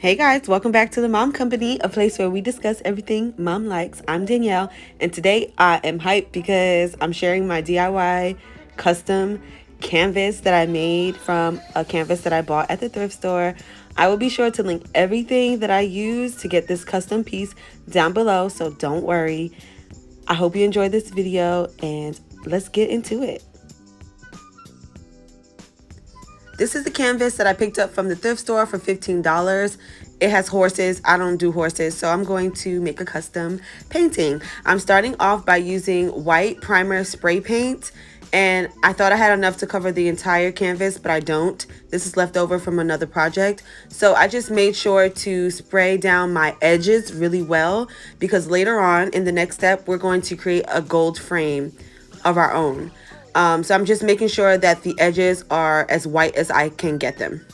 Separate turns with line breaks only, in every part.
Hey guys, welcome back to the Mom Company, a place where we discuss everything mom likes. I'm Danielle, and today I am hyped because I'm sharing my DIY custom canvas that I made from a canvas that I bought at the thrift store. I will be sure to link everything that I use to get this custom piece down below, so don't worry. I hope you enjoyed this video, and let's get into it. This is the canvas that I picked up from the thrift store for $15. It has horses. I don't do horses, so I'm going to make a custom painting. I'm starting off by using white primer spray paint, and I thought I had enough to cover the entire canvas, but I don't. This is left over from another project. So I just made sure to spray down my edges really well because later on in the next step, we're going to create a gold frame of our own. So I'm just making sure that the edges are as white as I can get them.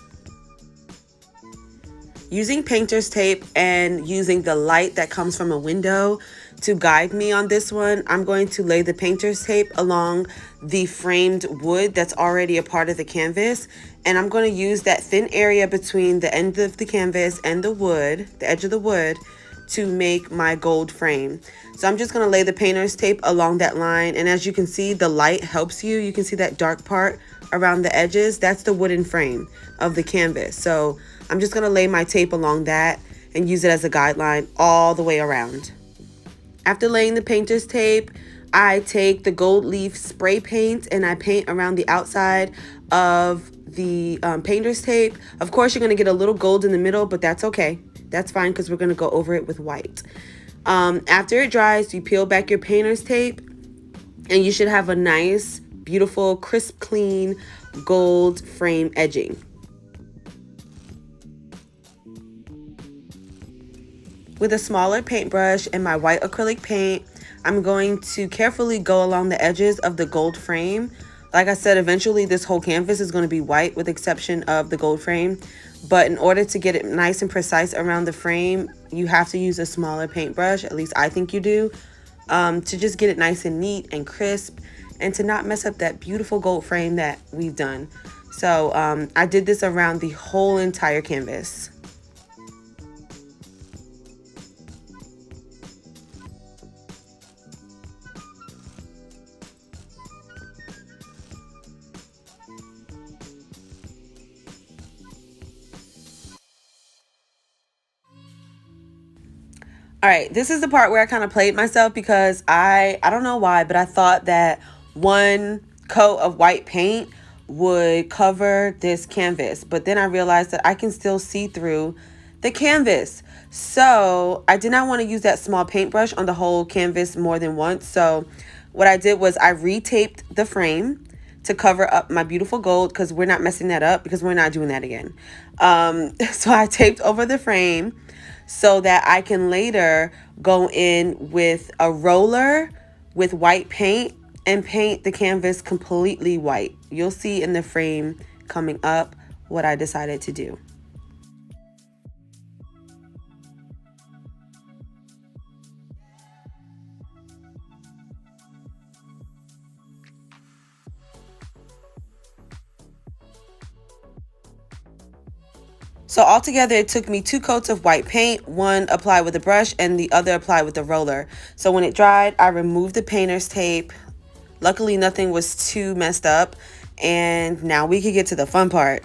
Using painter's tape and using the light that comes from a window to guide me on this one, I'm going to lay the painter's tape along the framed wood that's already a part of the canvas. And I'm going to use that thin area between the end of the canvas and the wood, the edge of the wood, to make my gold frame. So I'm just going to lay the painter's tape along that line, and as you can see, the light helps you. You can see that dark part around the edges. That's the wooden frame of the canvas. So I'm just going to lay my tape along that and use it as a guideline all the way around. After laying the painter's tape, I take the gold leaf spray paint and I paint around the outside of the painter's tape. Of course, you're going to get a little gold in the middle, but that's okay. That's fine because we're going to go over it with white. After it dries, you peel back your painter's tape and you should have a nice, beautiful, crisp, clean gold frame edging. With a smaller paintbrush and my white acrylic paint, I'm going to carefully go along the edges of the gold frame. Like I said, eventually this whole canvas is going to be white with the exception of the gold frame. But in order to get it nice and precise around the frame, you have to use a smaller paintbrush, at least I think you do, to just get it nice and neat and crisp and to not mess up that beautiful gold frame that we've done. So I did this around the whole entire canvas. All right, this is the part where I kind of played myself because I don't know why, but I thought that one coat of white paint would cover this canvas. But then I realized that I can still see through the canvas. So I did not want to use that small paintbrush on the whole canvas more than once. So what I did was I retaped the frame to cover up my beautiful gold because we're not messing that up because we're not doing that again. So I taped over the frame so that I can later go in with a roller with white paint and paint the canvas completely white. You'll see in the frame coming up what I decided to do. So altogether, it took me 2 coats of white paint, one applied with a brush and the other applied with a roller. So when it dried, I removed the painter's tape. Luckily, nothing was too messed up. And now we can get to the fun part.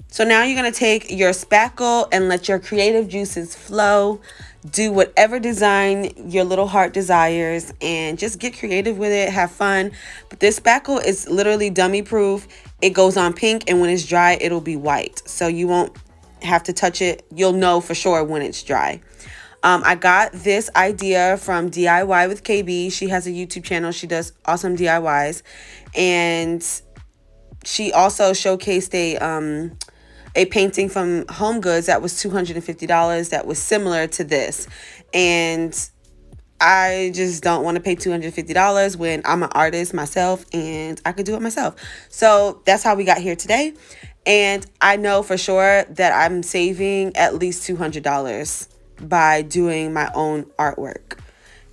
So now you're going to take your spackle and let your creative juices flow. Do whatever design your little heart desires and just get creative with it. Have fun. But this spackle is literally dummy proof. It goes on pink, and when it's dry, it'll be white. So you won't have to touch it. You'll know for sure when it's dry. I got this idea from DIY with KB. She has a YouTube channel. She does awesome DIYs. And she also showcased a painting from Home Goods that was $250 that was similar to this. And I just don't want to pay $250 when I'm an artist myself and I could do it myself. So that's how we got here today. And I know for sure that I'm saving at least $200 by doing my own artwork.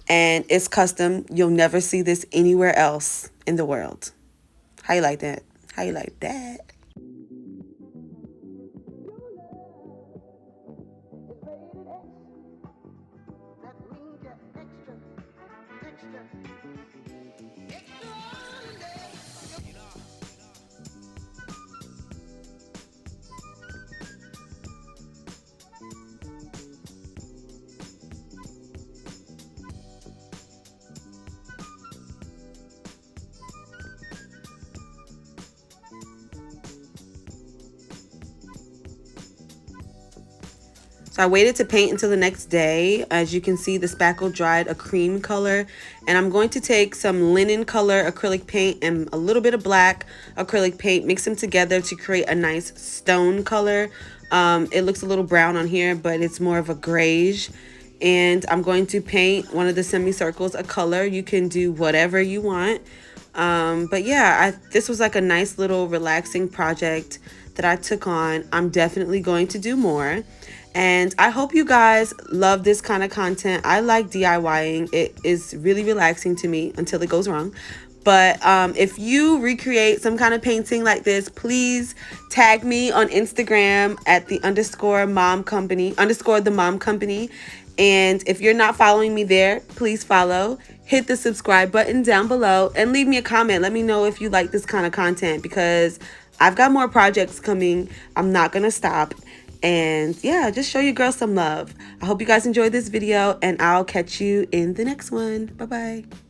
And it's custom. You'll never see this anywhere else in the world. How you like that? How you like that? So I waited to paint until the next day. As you can see, the spackle dried a cream color, and I'm going to take some linen color acrylic paint and a little bit of black acrylic paint, mix them together to create a nice stone color. It looks a little brown on here, but it's more of a grayish. And I'm going to paint one of the semicircles a color. You can do whatever you want. But yeah, this was like a nice little relaxing project that I took on. I'm definitely going to do more. And I hope you guys love this kind of content. I like DIYing. It is really relaxing to me until it goes wrong. But if you recreate some kind of painting like this, please tag me on Instagram at the _the mom company. And if you're not following me there, please follow. Hit the subscribe button down below and leave me a comment. Let me know if you like this kind of content, because I've got more projects coming. I'm not going to stop. And yeah, just show your girl some love. I hope you guys enjoyed this video, and I'll catch you in the next one. Bye-bye.